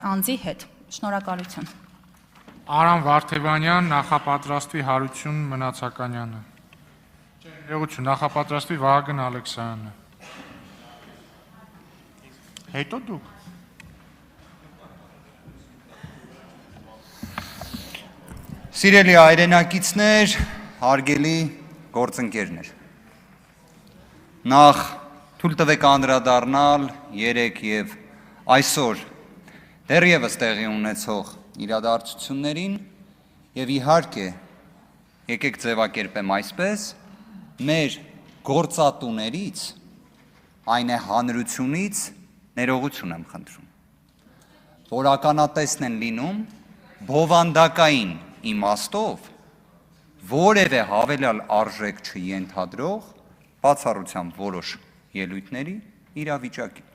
անձի հետ։ Շնորհակալություն։ Արամ Վարդևանյան, նախապատրաստվի Հարություն Մնացականյանը։ Եղություն, նախապատրաստվի Վահագն Ալեքսյանը։ Հետո դուք։ Սիրելի հայրենակիցներ, հարգելի գործընկերներ։ Նախ թույլ տվեք անդրադառնալ երեկ եւ այսօր դեռևս տեղի ունեցող իրադարձություններին եւ իհարկե եկեք ձևակերպեմ այսպես մեր գործատուներից այն է հանրությունից ներողություն եմ խնդրում որ ականատեսն են լինում բովանդակային իմաստով որևէ հավելյալ արժեք չենթադրող բացառությամբ որոշ ելույթների իրավիճակի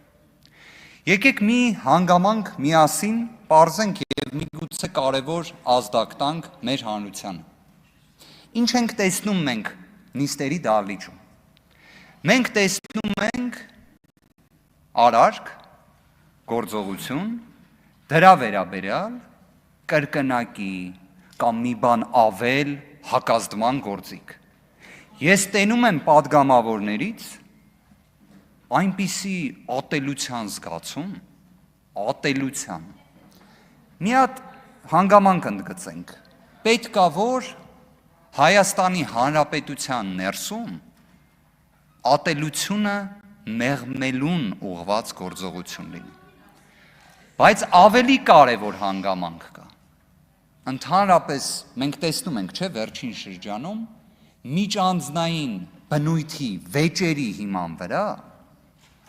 Եկեք մի հանգամանք միասին պարզենք եւ միգուցե կարևոր ազդակ տանք մեր հանրությանը։ Ինչ ենք տեսնում մենք նիստերի դահլիճում։ Մենք տեսնում ենք արարք, գործողություն, դրա վերաբերյալ կրկնակի կամ մի բան ավել հակազդման գործիք։ Ես տենում եմ պատգամավորներից այնպիսի ատելության զգացում, ատելության։ Մի հատ հանգամանք ընդգծենք, պետք է որ Հայաստանի Հանրապետության ներսում ատելությունը մեղմելուն ուղղված գործողություն լինի։ Բայց ավելի կարևոր հանգամանք կա։ Ընդհանրապես մենք տեսնում ենք, չէ, վերջին շրջանում միջանձնային բնույթի վեճերի հիման վրա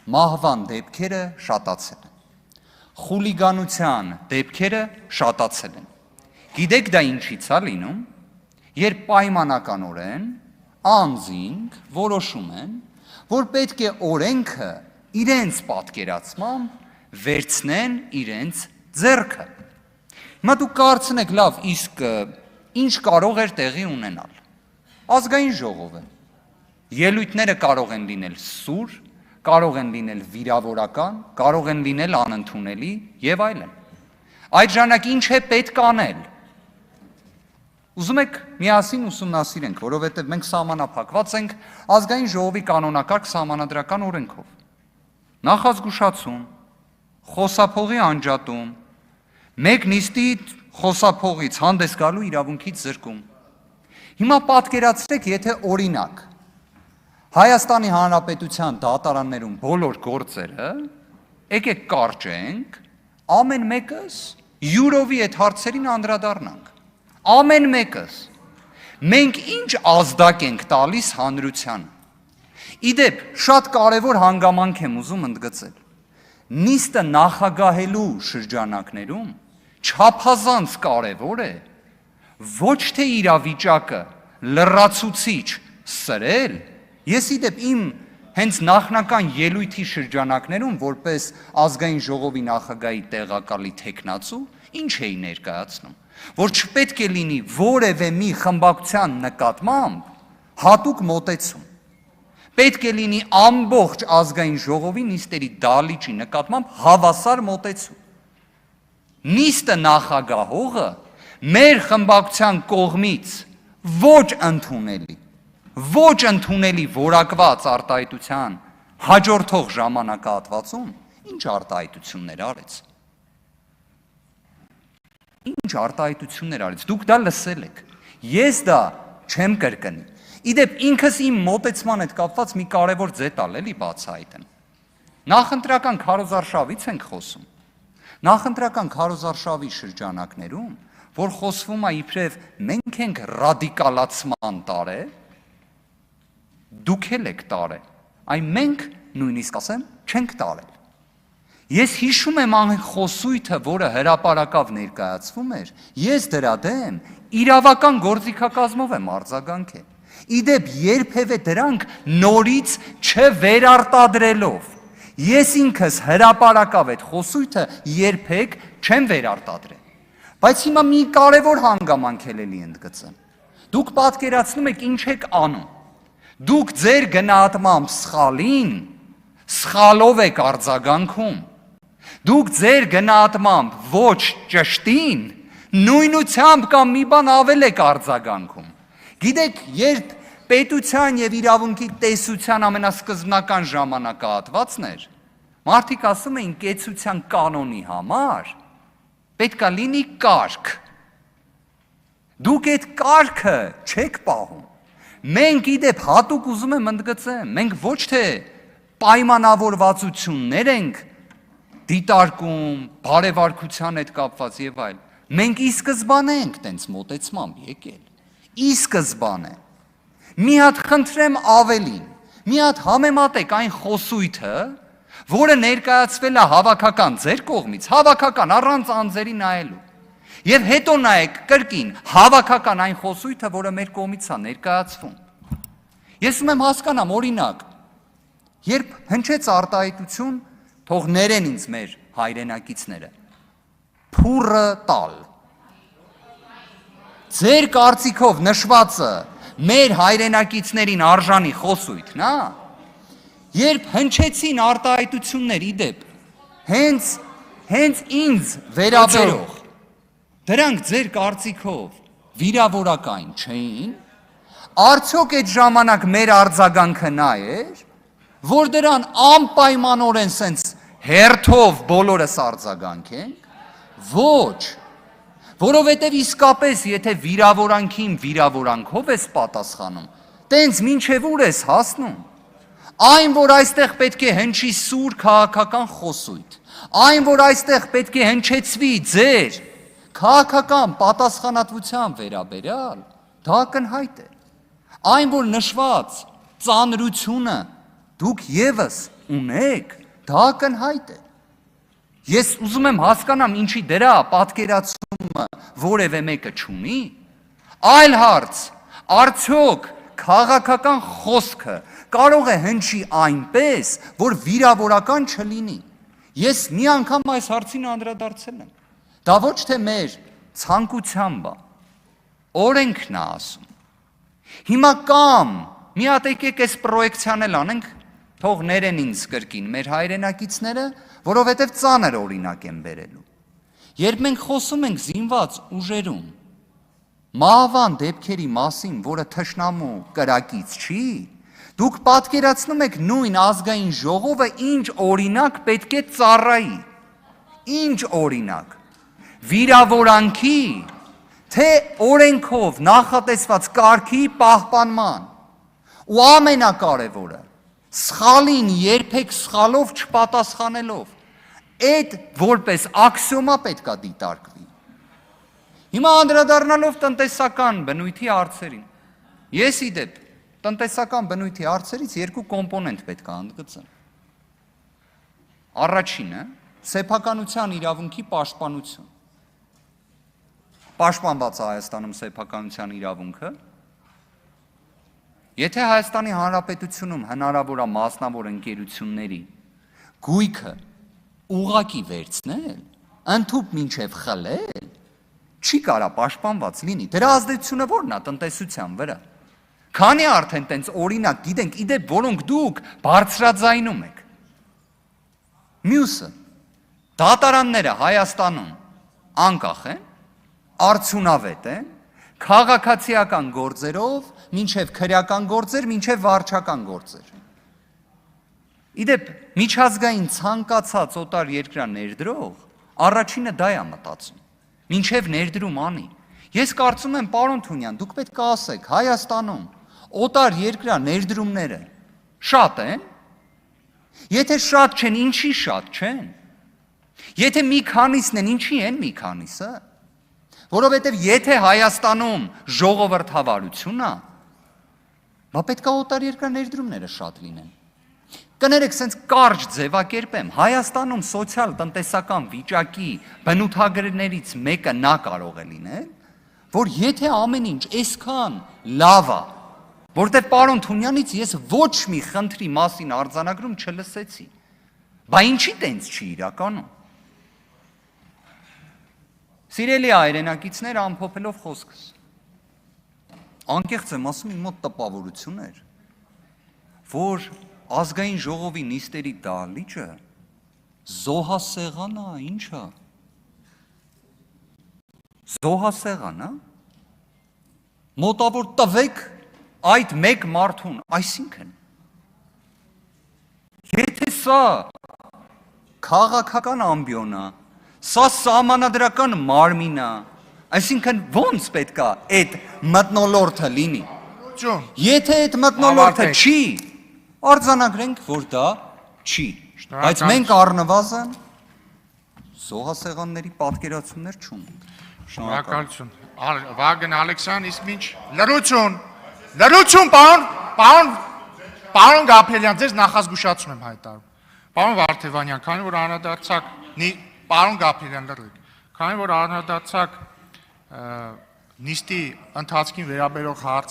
մահվան դեպքերը շատացել են, խուլիգանության դեպքերը շատացել են, գիտեք դա ինչից է լինում, երբ պայմանականորեն անձինք որոշում են, որ պետք է օրենքը իրենց պատկերացմամբ վերցնեն իրենց ձեռքը, հիմա դուք կարծնեք լավ, իսկ ինչ կարող էր տեղի ունենալ, ազգային ժողով է, ելույթները կարող են լինել սուր, կարող են լինել վիրավորական, կարող են լինել անընդունելի եւ այլն։ Այդ ժամանակ ինչ է պետք անել։ Ուզում եք միասին ուսումնասիրենք, որովհետեւ մենք սահմանափակված ենք ազգային ժողովի կանոնակարգ սահմանադրական օրենքով։ Նախազգուշացում, խոսափողի անջատում, մեկ նիստի խոսափողից հանդես գալու իրավունքից զրկում։ Հիմա պատկերացրեք, եթե օրինակ Հայաստանի Հանրապետության դատարաններում բոլոր գործերը եկեք կարճենք, ամեն մեկս յուրովի այդ հարցերին անդրադառնանք։ Ամեն մեկս մենք ինչ ազդակ ենք տալիս հանրությանը։ Իդեպ շատ կարևոր հանգամանք եմ ուզում ընդգծել։ Նիստը նախագահելու շրջանակներում չափազանց կարևոր է ոչ թե իրավիճակը լրացուցիչ սրել Ես իդեպ իմ հենց նախնական ելույթի շրջանակներում որպես ազգային ժողովի նախագահի տեղակալի թեկնածու ինչ էի ներկայացնում, որ չպետք է լինի որևէ մի խմբակցության նկատմամբ հատուկ մոտեցում, պետք է լինի ամբողջ ազգային ժողովի նիստերի դահլիճի նկատմամբ հավասար մոտեցում։ Նիստը նախագահողը մեր խմբակցության կողմից ոչ ընդունելի որակված արտահայտության հաջորդող ժամանակահատվածում ինչ արտահայտություններ արեց։ Ինչ արտահայտություններ արեց, դուք դա լսել եք, ես դա չեմ կրկնի։ Իդեպ ինքս իմ մոտեցման հետ կապված մի կարևոր ձետ ալ էլի բացահայտեմ։ Նախընտրական քարոզարշավից ենք խոսում։ Նախընտրական քարոզարշավի շրջանակներում, որ խոսվում է իբրև մենք ենք ռադիկալացման տարե, դուք էլ եք տարել, այն մենք նույնիսկ ասեմ չենք տարել։ Ես հիշում եմ այն խոսույթը, որը հրապարակավ ներկայացվում էր, ես դրա դեմ իրավական գործիքակազմով եմ արձագանքել։ Իդեպ երբևէ դրանք նորից չվերարտադրելով, ես ինքս հրապարակավ այդ խոսույթը երբեք չեմ վերարտադրել։ Բայց հիմա մի կարևոր հանգամանք էլի ընդգծեմ։ Դուք պատկերացնում եք ինչ եք անում։ Դուք ձեր գնահատմամբ սխալին, սխալով եք արձագանքում։ Դուք ձեր գնահատմամբ ոչ ճշտին, նույնությամբ կամ մի բան ավել եք արձագանքում։ Գիտեք, երբ պետության եւ իրավունքի տեսության ամենասկզբնական ժամանակահատվածն էր, մարդիկ ասում էին կեցության կանոնի համար պետքա լինի կարգ։ Դուք այդ կարգը չեք պահում։ Մենք իդեպ հատուկ ուզում եմ ընդգծեմ, մենք ոչ թե պայմանավորվածություններ ենք դիտարկում, բարևարկության հետ կապված եւ այլ։ Մենք ի սկզբանե ենք տենց մոտեցմամբ եկել։ Ի սկզբանե։ Մի հատ խնդրեմ ավելին, մի հատ համեմատեք այն խոսույթը, որը ներկայացվել է հավաքական ձեր կողմից, հավաքական առանց անձերի նայելու։ Եվ հետո նայեք կրկին հավաքական այն խոսույթը, որը մեր կողմից է ներկայացվում։ Ես ուզում եմ հասկանամ, օրինակ, երբ հնչեց արտահայտություն, թող ներեն ինձ մեր հայրենակիցները, փուրը տալ։ Ձեր կարծիքով նշվածը մեր հայրենակիցներին արժանի խոսույթն է։ Երբ հնչեցին արտահայտություններ իդեպ, հենց ինձ վերաբերող, դրանք ձեր կարծիքով վիրավորական չէին, արդյոք այդ ժամանակ մեր արձագանքը նա էր, որ դրան անպայմանորեն սենց հերթով բոլորս արձագանքենք, ոչ, որովհետև իսկապես եթե վիրավորանքին վիրավորանքով ես պատասխանում, տենց մինչև ուր ես հասնում, այն, որ այստեղ պետք է հնչի սուր քաղաքական խոսույթ, այն, որ այստեղ պետք է հնչեցվի ձեր քաղաքական պատասխանատվության վերաբերյալ, դա ակնհայտ է, այն, որ նշված ծանրությունը դուք եւս ունեք, դա ակնհայտ է։ Ես ուզում եմ հասկանամ ինչի դրա պատկերացումը որևէ մեկը չունի, այլ հարց, արդյոք քաղաքական խոսքը կարող է հնչի այնպես, որ վիրավորական չլինի։ Ես մի անգամ այս հարցին անդրադարձել եմ։ Դա ոչ թե մեր ցանկությամբ է, օրենքն է ասում։ Հիմա կամ մի հատ եկեք այս պրոյեկցիան էլ անենք, թող ներեն ինձ կրկին մեր հայրենակիցները, որովհետև ծանր օրինակ եմ բերելու։ Երբ մենք խոսում ենք զինված ուժերում, մահվան դեպքերի մասին, որը թշնամու կրակից չի, դուք պատկերացնում եք նույն ազգային ժողովը ինչ օրինակ պետք է ծառայի, ինչ օրինակ, վիրավորանքի, թե օրենքով նախատեսված կարգի պահպանման, ու ամենակարևորը, սխալին երբեք սխալով չպատասխանելով, այդ որպես աքսիոմա պետք է դիտարկվի։ Հիմա անդրադառնալով տնտեսական բնույթի հարցերին, ես իդեպ տնտեսական բնույթի հարցերից երկու կոմպոնենտ պետք է ընդգծեմ։ Առաջինը սեփականության իրավունքի պաշտպանություն։ Պաշտպանված է Հայաստանում սեփականության իրավունքը։ Եթե Հայաստանի Հանրապետությունում հնարավոր է մասնավոր ընկերությունների գույքը ուղղակի վերցնել, ընդհուպ մինչև խլել, չի կարա պաշտպանված լինի։ Դրա ազդեցությունը ո՞րն է տնտեսության վրա։ Քանի արդեն տենց օրինակ գիտենք, իդեպ որոնք դուք բարձրաձայնում եք։ Մյուսը, դատարանները Հայաստանում անկախ են, արդյունավետ են, քաղաքացիական գործերով, մինչև քրեական գործեր, մինչև վարչական գործեր։ Իդեպ միջազգային ցանկացած օտար երկրան ներդրող, առաջինը դա է մտածում, մինչև ներդրում անի։ Ես կարծում եմ, պարոն Թունյան, դուք պետք է ասեք, Հայաստանում օտար երկրա ներդրումները շատ են, եթե շատ չեն, ինչի շատ չեն, եթե մի քանիսն են, ինչի են մի քանիսը, որովհետև եթե Հայաստանում ժողովրդավարություն է, բա պետք է օտար երկրա ներդրումները շատ լինեն։ Կներեք, սենց կարճ ձևակերպեմ, Հայաստանում սոցիալ-տնտեսական վիճակի բնութագրերից մեկը նա կարող է լինել, որ եթե ամեն ինչ այսքան լավ է, որտեղ պարոն Թունյանից ես ոչ մի խնդրի մասին արձանագրում չլսեցի, բա ինչի տենց չի իրականում։ Սիրելի հայրենակիցներ, ամփոփելով խոսքս, անկեղծ եմ ասում, իմ մոտ տպավորություն էր, որ ազգային ժողովի նիստերի դահլիճը Զոհասեղանա, ի՞նչա։ Զոհասեղանա։ Մոտավոր տվեք այդ մեկ մարդուն, այսինքն եթե սա քաղաքական ամբիոնա, սա սահմանադրական մարմին է, այսինքն ո՞նց պետքա այդ մթնոլորտը լինի։ Ջոն, Եթե այդ մթնոլորտը չի, արձանագրենք, որ դա չի։ Բայց մենք առնվազն զոհասեղանների պատկերացումներ չունենք։ շնորհակալություն։ Վագն Ալեքսյան, իսկ ինչ լրություն, պարոն Գաբրելյան, ձեզ նախազգուշացում եմ հայտարարում։ Պարոն Վարդևանյան, քանի որ անդրադարձակ, պարոն Գաբրելյան լրիվ, քանի որ անդրադարձակ նիստի ընթացքին վերաբերող հարց